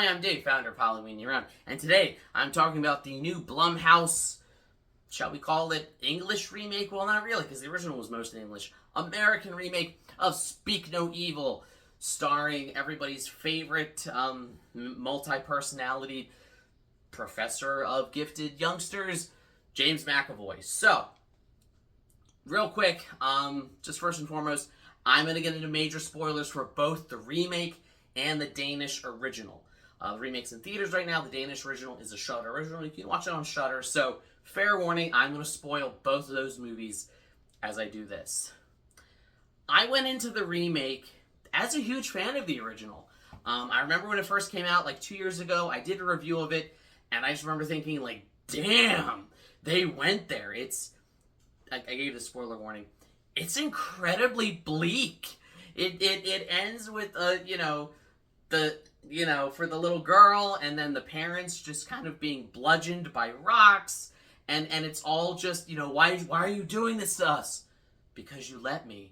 Hi, I'm Dave, founder of Halloween Year Round, and today I'm talking about the new Blumhouse, shall we call it English remake? Well, not really, because the original was mostly English. American remake of Speak No Evil, starring everybody's favorite multi-personality professor of gifted youngsters, James McAvoy. So, real quick, just first and foremost, I'm going to get into major spoilers for both the remake and the Danish original. The remake's in theaters right now. The Danish original is a Shudder original. You can watch it on Shudder. So, fair warning, I'm going to spoil both of those movies as I do this. I went into the remake as a huge fan of the original. I remember when it first came out, like 2 years ago, I did a review of it, and I just remember thinking, like, damn, they went there. I gave the spoiler warning. It's incredibly bleak. It ends with, for the little girl, and then the parents just kind of being bludgeoned by rocks, and it's all just, why are you doing this to us? Because you let me.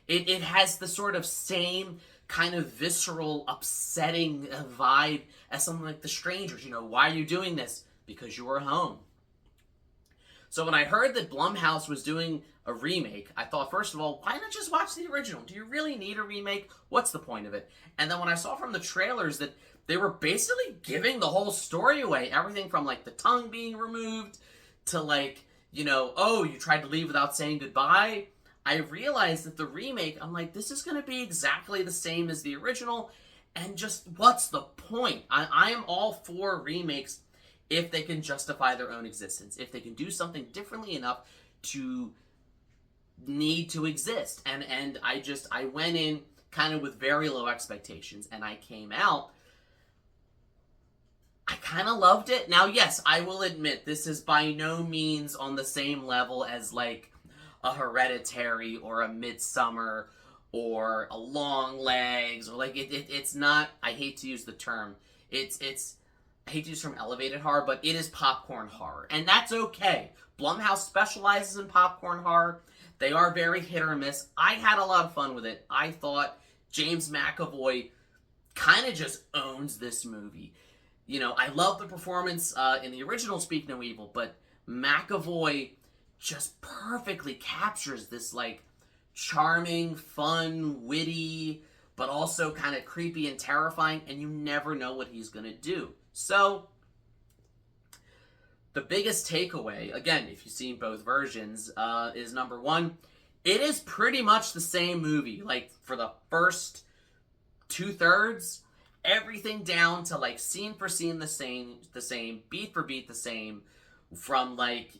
It has the sort of same kind of visceral, upsetting vibe as something like The Strangers. Why are you doing this? Because you were home. So when I heard that Blumhouse was doing a remake, I thought, first of all, why not just watch the original? Do you really need a remake? What's the point of it? And then when I saw from the trailers that they were basically giving the whole story away, everything from, like, the tongue being removed to, like, oh, you tried to leave without saying goodbye, I realized that the remake, I'm like, this is going to be exactly the same as the original, and just, what's the point? I am all for remakes if they can justify their own existence, if they can do something differently enough to need to exist. And I went in kind of with very low expectations, and I came out, I kind of loved it. Now, yes, I will admit, this is by no means on the same level as, like, a Hereditary or a Midsummer or a Long Legs, or, like, it's not, I hate to use the term, I hate to use the term elevated horror, but it is popcorn horror, and that's okay. Blumhouse specializes in popcorn horror. They are very hit or miss. I had a lot of fun with it. I thought James McAvoy kind of just owns this movie. I love the performance in the original Speak No Evil, but McAvoy just perfectly captures this, like, charming, fun, witty, but also kind of creepy and terrifying, and you never know what he's going to do. So, the biggest takeaway, again, if you've seen both versions, is number one, it is pretty much the same movie. Like, for the first 2/3, everything down to, like, scene for scene the same, beat for beat the same, from, like,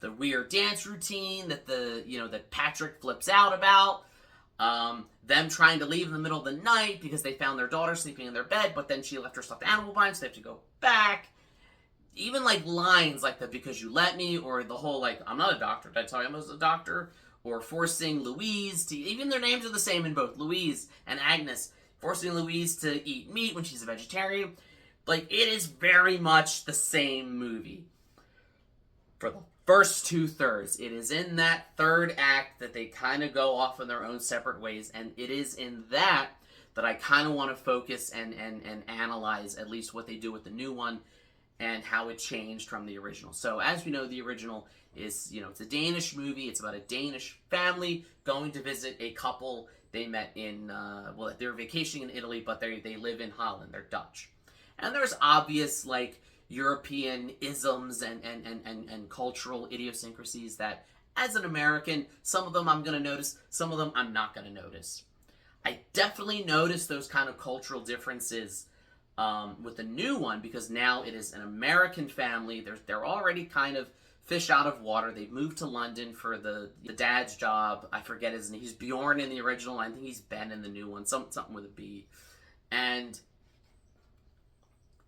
the weird dance routine that Patrick flips out about, them trying to leave in the middle of the night because they found their daughter sleeping in their bed, but then she left her stuffed animal behind, so they have to go back. Even, like, lines like the "because you let me," or the whole, like, "I'm not a doctor, did I tell you I was a doctor?" Or forcing Louise to, even their names are the same in both, Louise and Agnes, forcing Louise to eat meat when she's a vegetarian. Like, it is very much the same movie. For the first 2/3, it is in that third act that they kind of go off in their own separate ways, and it is in that I kind of want to focus and analyze at least what they do with the new one and how it changed from the original. So, as we know, the original is, it's a Danish movie. It's about a Danish family going to visit a couple they met in, they were vacationing in Italy, but they live in Holland. They're Dutch. And there's obvious, like, European isms and cultural idiosyncrasies that, as an American, some of them I'm going to notice, some of them I'm not going to notice. I definitely noticed those kind of cultural differences with the new one, because now it is an American family. They're already kind of fish out of water. They've moved to London for the dad's job. I forget his name. He's Bjorn in the original. I think he's Ben in the new one. Something with a B. And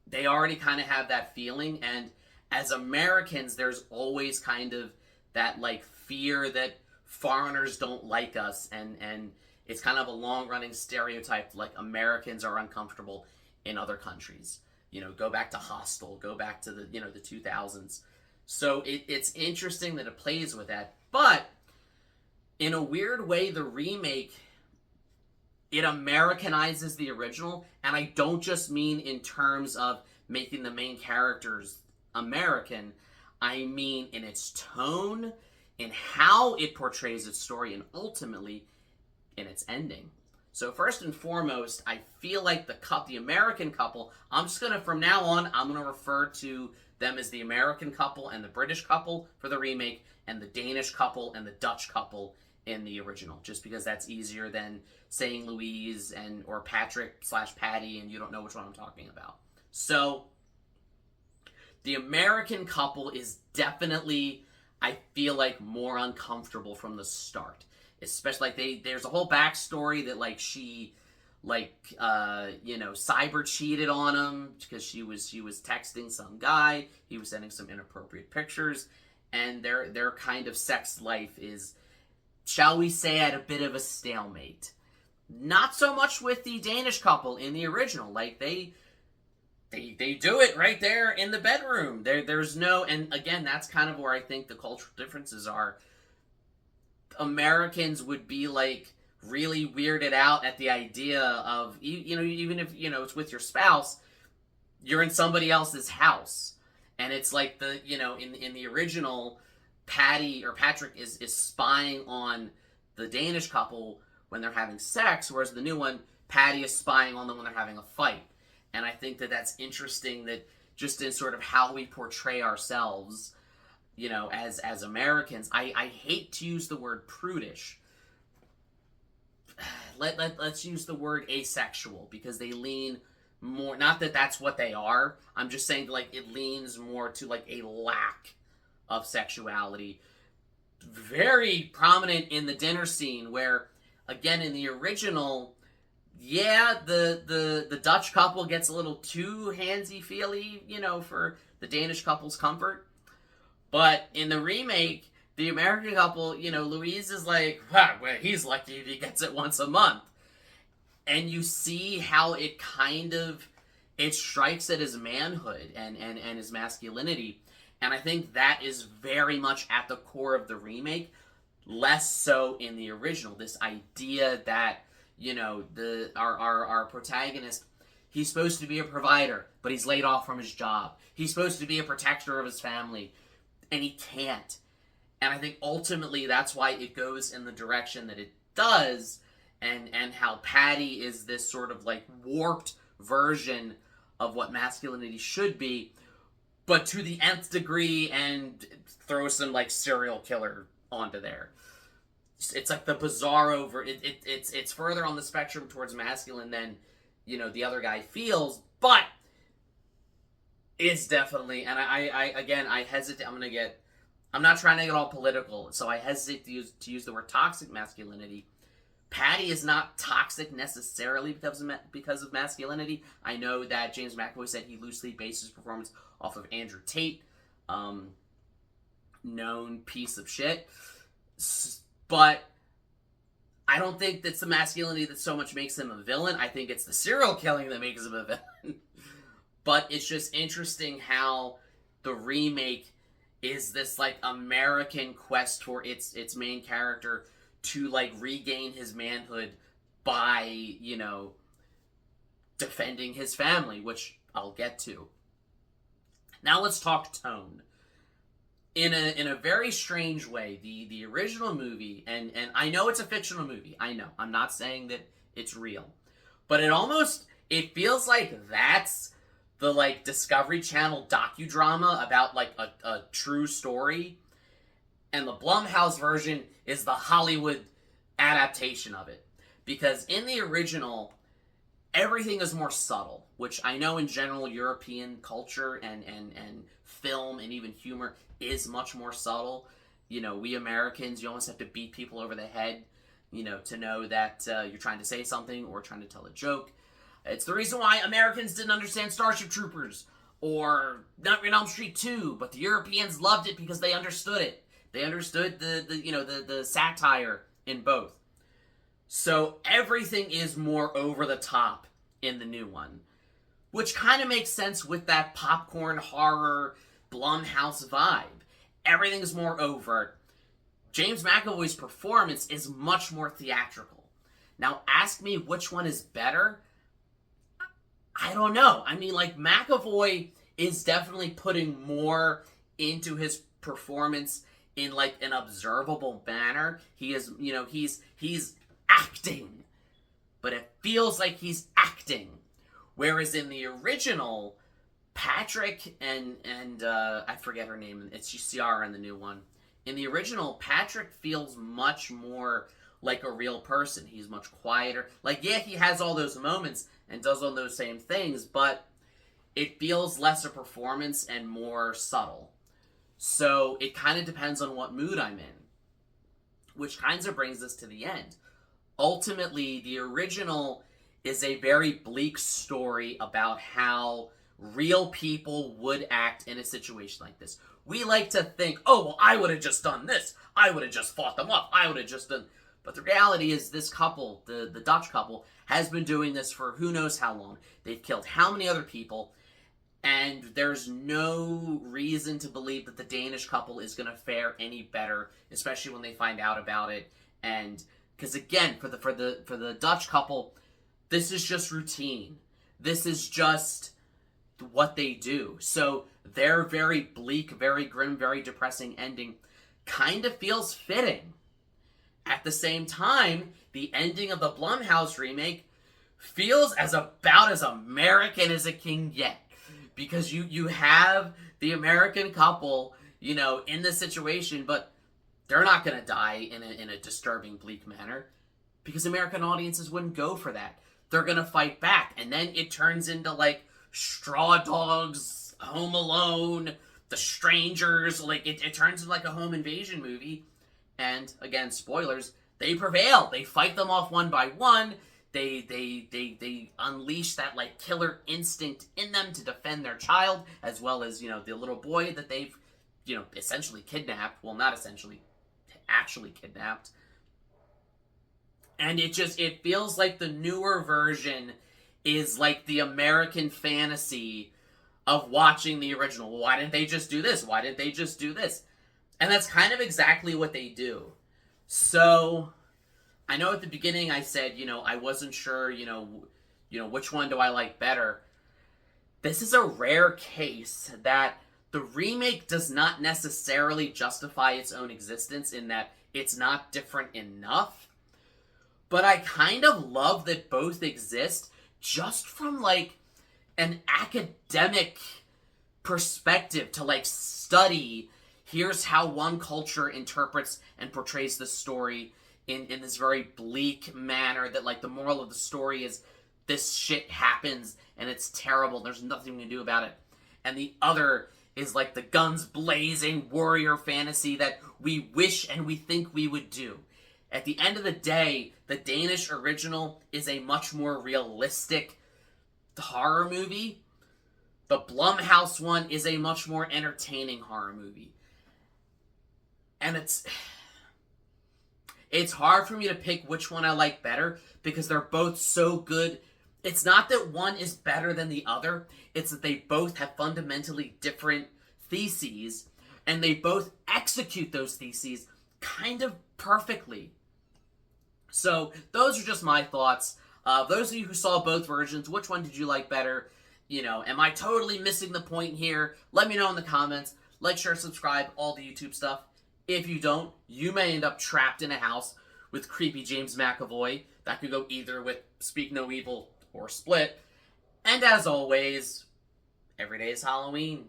they already kind of have that feeling. And as Americans, there's always kind of that, like, fear that foreigners don't like us. And it's kind of a long-running stereotype, like, Americans are uncomfortable in other countries. Go back to Hostel, go back to the 2000s. So it's interesting that it plays with that. But in a weird way, the remake it Americanizes the original, and I don't just mean in terms of making the main characters American. I mean in its tone, in how it portrays its story, and ultimately in its ending. So first and foremost, I feel like the American couple, I'm just going to, from now on, I'm going to refer to them as the American couple and the British couple for the remake, and the Danish couple and the Dutch couple in the original, just because that's easier than saying Louise or Patrick/Patty and you don't know which one I'm talking about. So the American couple is definitely, I feel like, more uncomfortable from the start. Especially, like, there's a whole backstory that, like, she, like, cyber cheated on him because she was texting some guy. He was sending some inappropriate pictures, and their kind of sex life is, shall we say, at a bit of a stalemate. Not so much with the Danish couple in the original. Like, they do it right there in the bedroom. There's no, and again, that's kind of where I think the cultural differences are. Americans would be, like, really weirded out at the idea of, even if, it's with your spouse, you're in somebody else's house. And it's like in the original, Patty or Patrick is spying on the Danish couple when they're having sex, whereas the new one, Patty is spying on them when they're having a fight. And I think that that's interesting, that just in sort of how we portray ourselves, as Americans. I hate to use the word prudish. Let's use the word asexual, because they lean more, not that that's what they are, I'm just saying, like, it leans more to, like, a lack of sexuality. Very prominent in the dinner scene where, again, in the original, yeah, the Dutch couple gets a little too handsy-feely, for the Danish couple's comfort. But in the remake, the American couple, Louise is like, well, he's lucky if he gets it once a month. And you see how it strikes at his manhood and his masculinity. And I think that is very much at the core of the remake, less so in the original. This idea that, our protagonist, he's supposed to be a provider, but he's laid off from his job. He's supposed to be a protector of his family, and he can't. And I think ultimately that's why it goes in the direction that it does, and how Patty is this sort of, like, warped version of what masculinity should be, but to the nth degree, and throw some, like, serial killer onto there. It's like the bizarro it's further on the spectrum towards masculine than, the other guy feels, but it's definitely, and I hesitate, I'm not trying to get all political, so I hesitate to use the word toxic masculinity. Patty is not toxic necessarily because of masculinity. I know that James McAvoy said he loosely based his performance off of Andrew Tate, known piece of shit. But I don't think that's the masculinity that so much makes him a villain. I think it's the serial killing that makes him a villain. But it's just interesting how the remake is this, like, American quest for its main character to, like, regain his manhood by, defending his family, which I'll get to. Now let's talk tone. In a very strange way, the original movie, and I know it's a fictional movie, I know, I'm not saying that it's real, but it feels like that's the, like, Discovery Channel docudrama about, like, a true story, and the Blumhouse version is the Hollywood adaptation of it. Because in the original, everything is more subtle, which I know in general European culture and film and even humor is much more subtle. We Americans, you almost have to beat people over the head, to know that you're trying to say something or trying to tell a joke. It's the reason why Americans didn't understand Starship Troopers or Nightmare on Elm Street 2, but the Europeans loved it because they understood it. They understood the satire in both. So everything is more over the top in the new one, which kind of makes sense with that popcorn horror Blumhouse vibe. Everything is more overt. James McAvoy's performance is much more theatrical. Now, as ask me which one is better, I don't know. I mean, like, McAvoy is definitely putting more into his performance in, like, an observable manner. He is, you know, he's acting, but it feels like he's acting. Whereas in the original, Patrick and I forget her name. It's Ciara in the new one. In the original, Patrick feels much more like a real person. He's much quieter. Like, yeah, he has all those moments and does all those same things, but it feels less a performance and more subtle. So it kind of depends on what mood I'm in. Which kind of brings us to the end. Ultimately, the original is a very bleak story about how real people would act in a situation like this. We like to think, oh, well, I would have just done this. I would have just fought them up. I would have just done... But the reality is this couple, the Dutch couple, has been doing this for who knows how long. They've killed how many other people, and there's no reason to believe that the Danish couple is going to fare any better, especially when they find out about it. And because again, for the Dutch couple, this is just routine. This is just what they do. So their very bleak, very grim, very depressing ending kind of feels fitting. At the same time, the ending of the Blumhouse remake feels about as American as it can get. Because you have the American couple, you know, in this situation, but they're not going to die in a disturbing, bleak manner. Because American audiences wouldn't go for that. They're going to fight back. And then it turns into, like, Straw Dogs, Home Alone, The Strangers. Like, it turns into, like, a home invasion movie. And, again, spoilers, they prevail. They fight them off one by one. They unleash that, like, killer instinct in them to defend their child, as well as, you know, the little boy that they've, you know, essentially kidnapped. Well, not essentially, actually kidnapped. And it feels like the newer version is like the American fantasy of watching the original. Why didn't they just do this? Why didn't they just do this? And that's kind of exactly what they do. So, I know at the beginning I said, you know, I wasn't sure, you know, which one do I like better. This is a rare case that the remake does not necessarily justify its own existence in that it's not different enough. But I kind of love that both exist just from, like, an academic perspective to, like, study. Here's how one culture interprets and portrays the story in this very bleak manner that, like, the moral of the story is this shit happens and it's terrible. There's nothing we can do about it. And the other is, like, the guns blazing warrior fantasy that we wish and we think we would do. At the end of the day, the Danish original is a much more realistic horror movie. The Blumhouse one is a much more entertaining horror movie. And it's hard for me to pick which one I like better because they're both so good. It's not that one is better than the other. It's that they both have fundamentally different theses, and they both execute those theses kind of perfectly. So, those are just my thoughts. Those of you who saw both versions, which one did you like better? You know, am I totally missing the point here? Let me know in the comments. Like, share, subscribe, all the YouTube stuff. If you don't, you may end up trapped in a house with creepy James McAvoy. That could go either with Speak No Evil or Split. And as always, every day is Halloween.